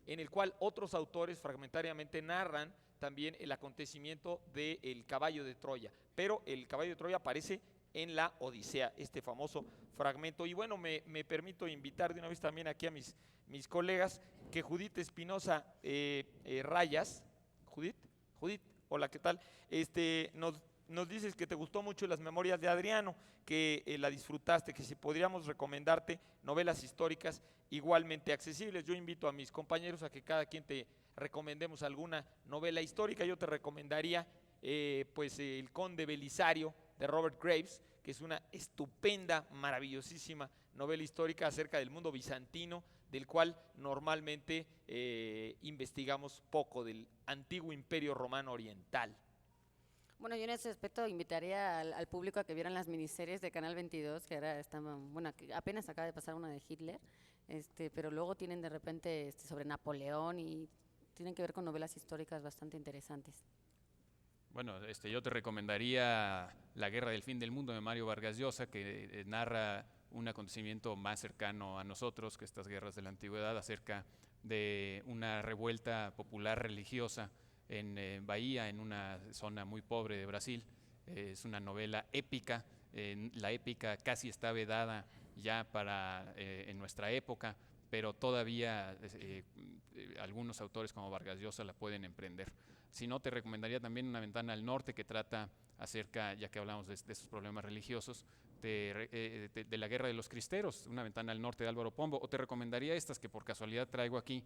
en el cual otros autores fragmentariamente narran también el acontecimiento del caballo de Troya. Pero el caballo de Troya aparece en la Odisea, este famoso fragmento. Y bueno, me permito invitar de una vez también aquí a mis colegas, que Judith Espinosa Rayas, Judith, hola, ¿qué tal? Nos dices que te gustó mucho Las Memorias de Adriano, que la disfrutaste, que si podríamos recomendarte novelas históricas igualmente accesibles. Yo invito a mis compañeros a que cada quien te recomendemos alguna novela histórica. Yo te recomendaría El Conde Belisario de Robert Graves, que es una estupenda, maravillosísima novela histórica acerca del mundo bizantino, del cual normalmente investigamos poco, del antiguo Imperio Romano Oriental.
Bueno, yo en ese aspecto invitaría al público a que vieran las miniseries de Canal 22, que ahora que apenas acaba de pasar una de Hitler, pero luego tienen de repente sobre Napoleón y tienen que ver con novelas históricas bastante interesantes.
Bueno, yo te recomendaría La Guerra del Fin del Mundo de Mario Vargas Llosa, que narra un acontecimiento más cercano a nosotros que estas guerras de la antigüedad, acerca de una revuelta popular religiosa en Bahía, en una zona muy pobre de Brasil. Es una novela épica, la épica casi está vedada ya en nuestra época, pero todavía algunos autores como Vargas Llosa la pueden emprender. Si no, te recomendaría también Una ventana al norte, que trata acerca, ya que hablamos de esos problemas religiosos, de la guerra de los cristeros, Una ventana al norte de Álvaro Pombo, o te recomendaría estas que por casualidad traigo aquí,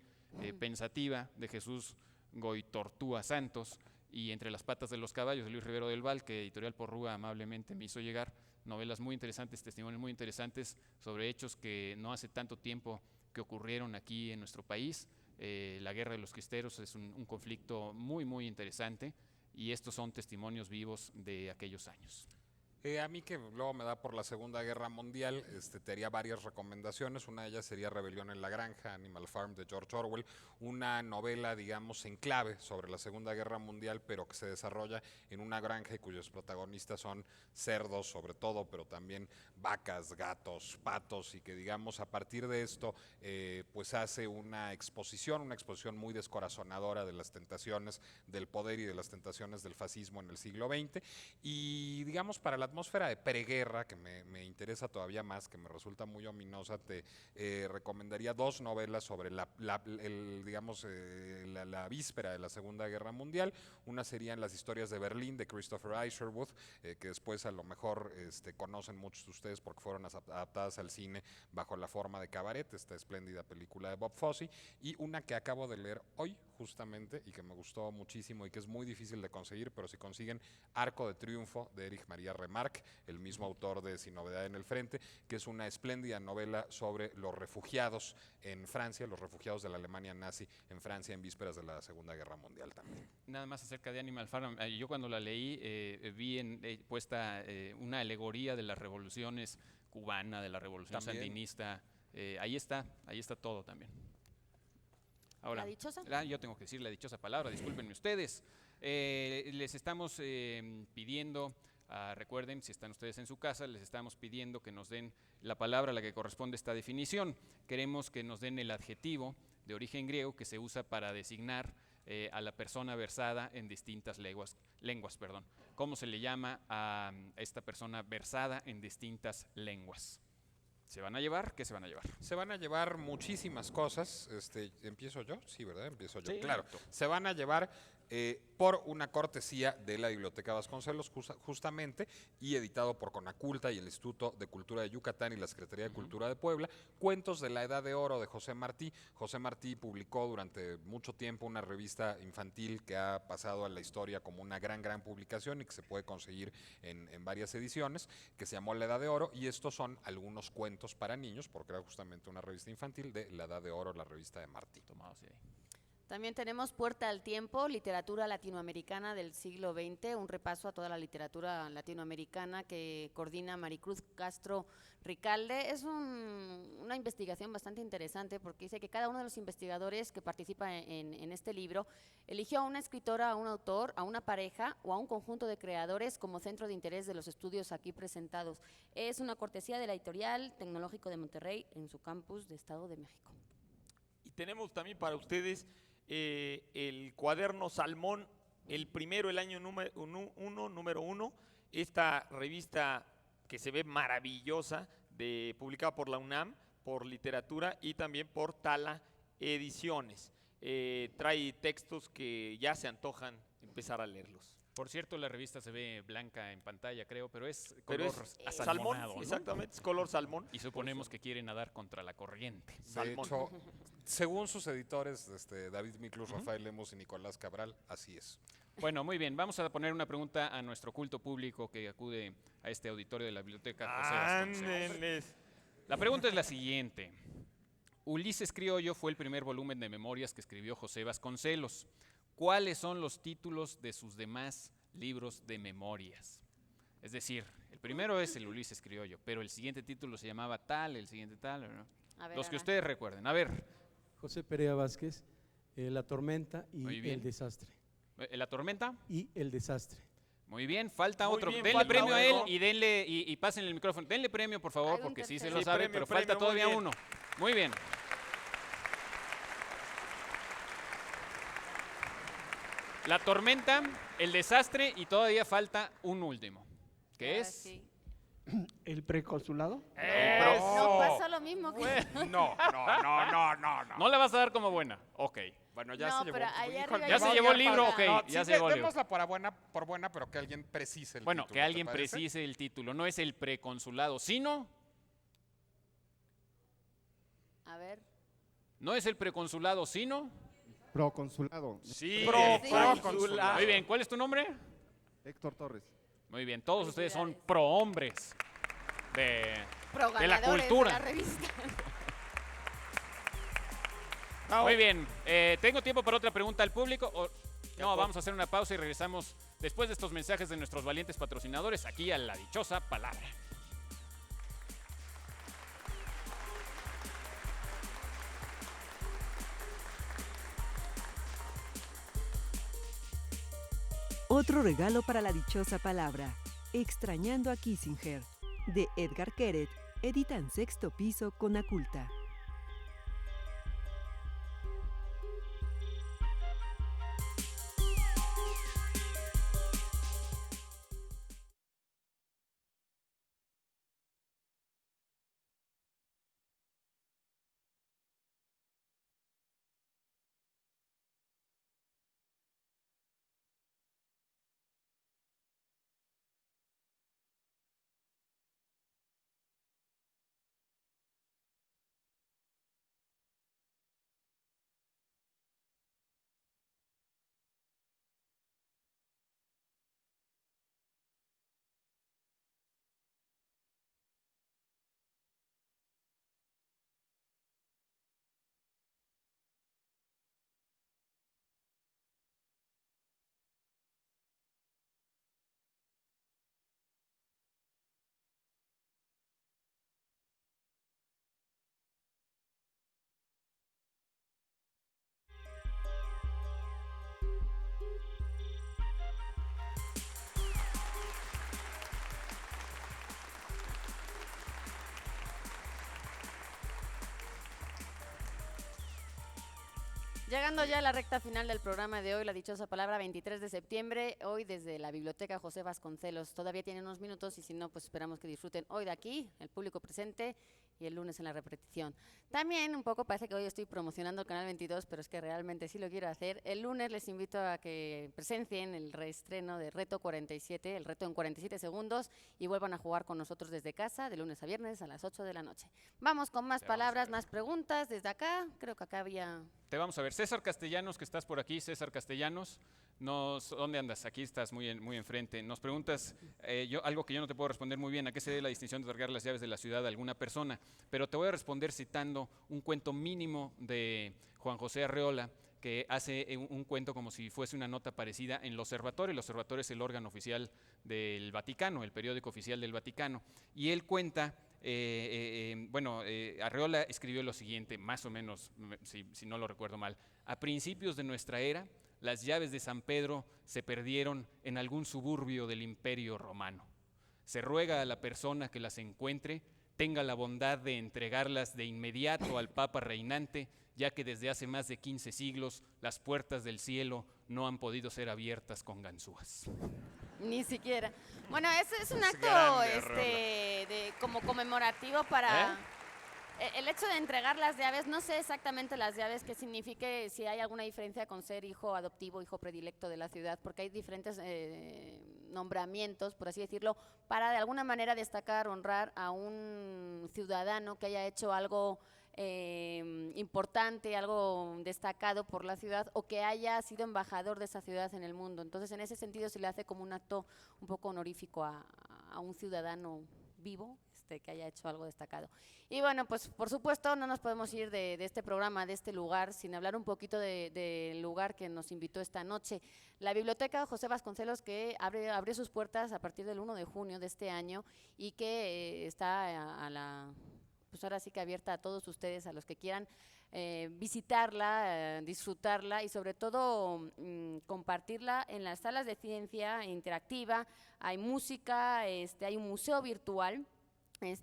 Pensativa, de Jesús Goitortúa Santos, y Entre las patas de los caballos, de Luis Rivero del Val, que Editorial Porrúa amablemente me hizo llegar. Novelas muy interesantes, testimonios muy interesantes sobre hechos que no hace tanto tiempo que ocurrieron aquí en nuestro país. La guerra de los cristeros es un conflicto muy, muy interesante, y estos son testimonios vivos de aquellos años.
A mí, que luego me da por la Segunda Guerra Mundial, te haría varias recomendaciones. Una de ellas sería Rebelión en la Granja, Animal Farm, de George Orwell, una novela, digamos, en clave sobre la Segunda Guerra Mundial, pero que se desarrolla en una granja y cuyos protagonistas son cerdos sobre todo, pero también vacas, gatos, patos, y que, digamos, a partir de esto pues hace una exposición muy descorazonadora de las tentaciones del poder y de las tentaciones del fascismo en el siglo XX. Y, digamos, para la atmósfera de preguerra, que me interesa todavía más, que me resulta muy ominosa, te recomendaría dos novelas sobre la víspera de la Segunda Guerra Mundial. Una serían Las historias de Berlín, de Christopher Isherwood, que después a lo mejor conocen muchos de ustedes porque fueron adaptadas al cine bajo la forma de Cabaret, esta espléndida película de Bob Fosse. Y una que acabo de leer hoy justamente y que me gustó muchísimo y que es muy difícil de conseguir, pero si consiguen, Arco de Triunfo, de Erich Maria Remarque, el mismo autor de Sin Novedad en el Frente, que es una espléndida novela sobre los refugiados en Francia, los refugiados de la Alemania nazi en Francia en vísperas de la Segunda Guerra Mundial también.
Nada más acerca de Animal Farm, yo cuando la leí vi puesta una alegoría de las revoluciones cubana, de la revolución
¿También?
sandinista. Ahí está todo también. Ahora,
¿La dichosa?
yo tengo que decir la dichosa palabra, discúlpenme ustedes. Les estamos pidiendo, recuerden, si están ustedes en su casa, les estamos pidiendo que nos den la palabra a la que corresponde esta definición. Queremos que nos den el adjetivo de origen griego que se usa para designar a la persona versada en distintas lenguas. ¿Cómo se le llama a esta persona versada en distintas lenguas? ¿Se van a llevar? ¿Qué se van a llevar?
Se van a llevar muchísimas cosas. ¿Empiezo yo? Sí, ¿verdad? Empiezo yo.
Sí,
claro.
exacto.
Se van a llevar por una cortesía de la Biblioteca Vasconcelos, justamente, y editado por Conaculta y el Instituto de Cultura de Yucatán y la Secretaría de Cultura de Puebla, Cuentos de la Edad de Oro, de José Martí. José Martí publicó durante mucho tiempo una revista infantil que ha pasado a la historia como una gran publicación y que se puede conseguir en varias ediciones, que se llamó La Edad de Oro, y estos son algunos cuentos para niños, porque era justamente una revista infantil de La Edad de Oro, la revista de Martí.
Tomados de ahí.
También tenemos Puerta al Tiempo, literatura latinoamericana del siglo XX, un repaso a toda la literatura latinoamericana que coordina Maricruz Castro Ricalde. Es una investigación bastante interesante porque dice que cada uno de los investigadores que participa en este libro eligió a una escritora, a un autor, a una pareja o a un conjunto de creadores como centro de interés de los estudios aquí presentados. Es una cortesía de la Editorial Tecnológico de Monterrey en su campus de Estado de México.
Y tenemos también para ustedes el cuaderno Salmón, el primero, el año número uno, esta revista que se ve maravillosa, publicada por la UNAM, por literatura y también por Tala Ediciones. Trae textos que ya se antojan empezar a leerlos.
Por cierto, la revista se ve blanca en pantalla, creo, pero es color
salmón,
asalmonado, ¿no?
exactamente, es color salmón.
Y suponemos que quiere nadar contra la corriente.
De hecho, según sus editores, David Miclus, Rafael Lemos y Nicolás Cabral, así es.
Bueno, muy bien, vamos a poner una pregunta a nuestro culto público que acude a este auditorio de la Biblioteca José Vasconcelos.
¡Ándenles!
La pregunta es la siguiente. Ulises Criollo fue el primer volumen de memorias que escribió José Vasconcelos. ¿Cuáles son los títulos de sus demás libros de memorias? Es decir, el primero es el Ulises Criollo, pero el siguiente título se llamaba tal, el siguiente tal, ¿no? Los que ustedes recuerden. A ver.
José Perea Vázquez, La Tormenta y El Desastre.
¿La Tormenta?
Y El Desastre.
Muy bien, falta
Muy
otro.
bien,
denle
falta
premio a él
uno.
y pásenle el micrófono. Denle premio, por favor,
Hay un
porque sí se
tercero.
lo
Sí,
sabe,
premio,
pero
premio,
falta
muy
todavía
bien.
uno. Muy bien. La Tormenta, El Desastre y todavía falta un último. ¿Qué
Ahora
es?
sí.
El preconsulado.
No pasa lo lo mismo que...
No.
¿No la vas a dar como buena? Ok.
Bueno, ya
No,
se llevó.
pero allá
híjole,
arriba
¿Ya
me
se
voy a
llevó el
odiar
libro?
para-
Ok,
No,
ya
sí,
se llevó el libro.
démosla por buena, pero que alguien precise el
Bueno,
título,
que alguien
¿te parece?
precise el título. No es el preconsulado, sino...
A ver.
No es el preconsulado, sino...
Proconsulado.
Sí.
Proconsulado.
Muy bien, ¿cuál es tu nombre?
Héctor Torres.
Muy bien, todos ustedes son prohombres de la
Ganadores
cultura.
de la revista.
Muy bien, ¿tengo tiempo para otra pregunta al público? No, vamos a hacer una pausa y regresamos después de estos mensajes de nuestros valientes patrocinadores aquí a La Dichosa Palabra.
Otro regalo para la dichosa palabra. Extrañando a Kissinger, de Edgar Keret, edita en Sexto Piso con Aculta.
Llegando ya a la recta final del programa de hoy, la dichosa palabra, 23 de septiembre, hoy desde la Biblioteca José Vasconcelos. Todavía tienen unos minutos y si no, pues esperamos que disfruten hoy de aquí, el público presente, y el lunes en la repetición. También un poco parece que hoy estoy promocionando el Canal 22, pero es que realmente sí lo quiero hacer. El lunes les invito a que presencien el reestreno de Reto 47, el reto en 47 segundos, y vuelvan a jugar con nosotros desde casa, de lunes a viernes a las 8 de la noche. Vamos con más palabras, más preguntas desde acá. Creo que acá había...
Te vamos a ver. César Castellanos, que estás por aquí. César Castellanos, ¿dónde andas? Aquí estás muy enfrente. Nos preguntas algo que yo no te puedo responder muy bien. ¿A qué se debe la distinción de otorgar las llaves de la ciudad a alguna persona? Pero te voy a responder citando un cuento mínimo de Juan José Arreola, que hace un cuento como si fuese una nota parecida en El Osservatore. El Osservatore es el órgano oficial del Vaticano, el periódico oficial del Vaticano. Y él cuenta... Arreola escribió lo siguiente, más o menos, si no lo recuerdo mal. A principios de nuestra era, las llaves de San Pedro se perdieron en algún suburbio del Imperio Romano. Se ruega a la persona que las encuentre tenga la bondad de entregarlas de inmediato al Papa reinante, ya que desde hace más de 15 siglos las puertas del cielo no han podido ser abiertas con ganzúas.
Ni siquiera. Bueno, es un acto
grande,
como conmemorativo para... El hecho de entregar las llaves, no sé exactamente las llaves qué signifique, si hay alguna diferencia con ser hijo adoptivo, hijo predilecto de la ciudad, porque hay diferentes nombramientos, por así decirlo, para de alguna manera destacar, honrar a un ciudadano que haya hecho algo importante, algo destacado por la ciudad o que haya sido embajador de esa ciudad en el mundo. Entonces, en ese sentido se le hace como un acto un poco honorífico a un ciudadano vivo que haya hecho algo destacado. Y bueno, pues por supuesto no nos podemos ir de este programa, de este lugar, sin hablar un poquito del lugar que nos invitó esta noche. La Biblioteca José Vasconcelos, que abrió sus puertas a partir del 1 de junio de este año y que está pues ahora sí que abierta a todos ustedes, a los que quieran visitarla, disfrutarla y sobre todo compartirla en las salas de ciencia interactiva. Hay música, hay un museo virtual.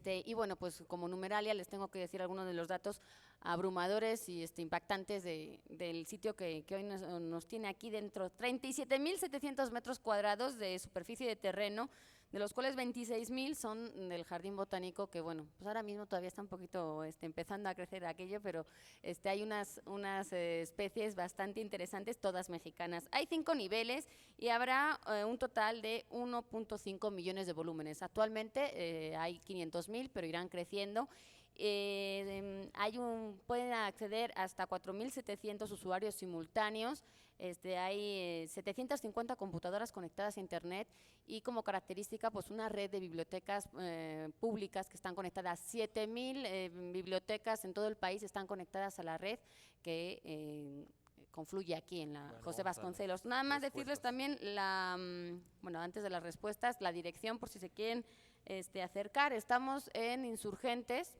Y bueno, pues como numeralia les tengo que decir algunos de los datos abrumadores y impactantes del sitio que hoy nos tiene aquí dentro. 37.700 metros cuadrados de superficie de terreno, de los cuales 26,000 son del Jardín Botánico, que bueno, pues ahora mismo todavía está un poquito empezando a crecer aquello, pero hay unas especies bastante interesantes, todas mexicanas. Hay 5 niveles y habrá un total de 1.5 millones de volúmenes. Actualmente hay 500,000, pero irán creciendo. Pueden acceder hasta 4.700 usuarios simultáneos. Hay 750 computadoras conectadas a internet y como característica pues una red de bibliotecas públicas que están conectadas. 7,000 bibliotecas en todo el país están conectadas a la red que confluye aquí en la José Vasconcelos. Nada más decirles también antes de las respuestas, la dirección por si se quieren acercar. Estamos en Insurgentes,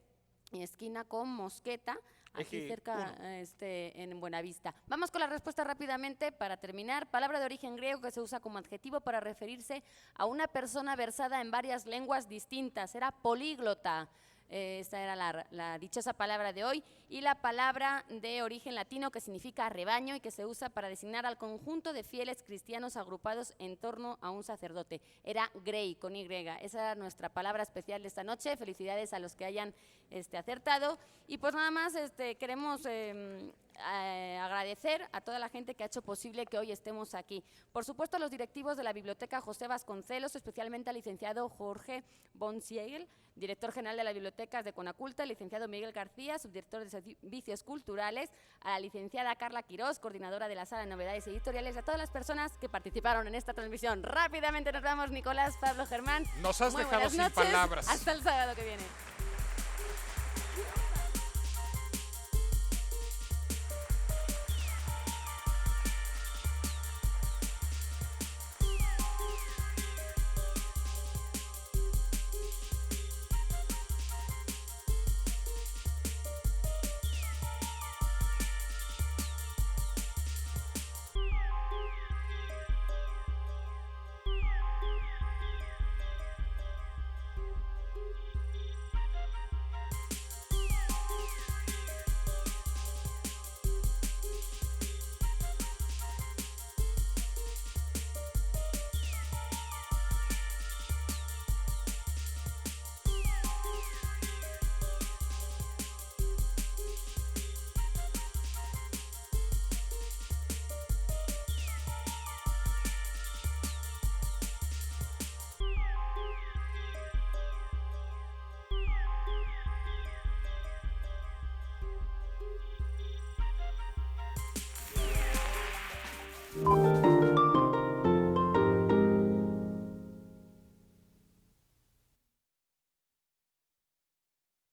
esquina con Mosqueta, aquí cerca en Buenavista. Vamos con la respuesta rápidamente para terminar. Palabra de origen griego que se usa como adjetivo para referirse a una persona versada en varias lenguas distintas. Era políglota. Esta era la dichosa palabra de hoy. Y la palabra de origen latino que significa rebaño y que se usa para designar al conjunto de fieles cristianos agrupados en torno a un sacerdote. Era grey, con Y. Esa era nuestra palabra especial de esta noche. Felicidades a los que hayan acertado. Y pues nada más queremos agradecer a toda la gente que ha hecho posible que hoy estemos aquí. Por supuesto a los directivos de la Biblioteca José Vasconcelos, especialmente al licenciado Jorge Bonsiegel, director general de las bibliotecas de Conaculta, al licenciado Miguel García, subdirector de Servicios Culturales, a la licenciada Carla Quirós, coordinadora de la Sala de Novedades Editoriales, a todas las personas que participaron en esta transmisión. Rápidamente nos vamos, Nicolás, Pablo, Germán.
Nos has dejado sin palabras.
Hasta el sábado que viene.
Thank you.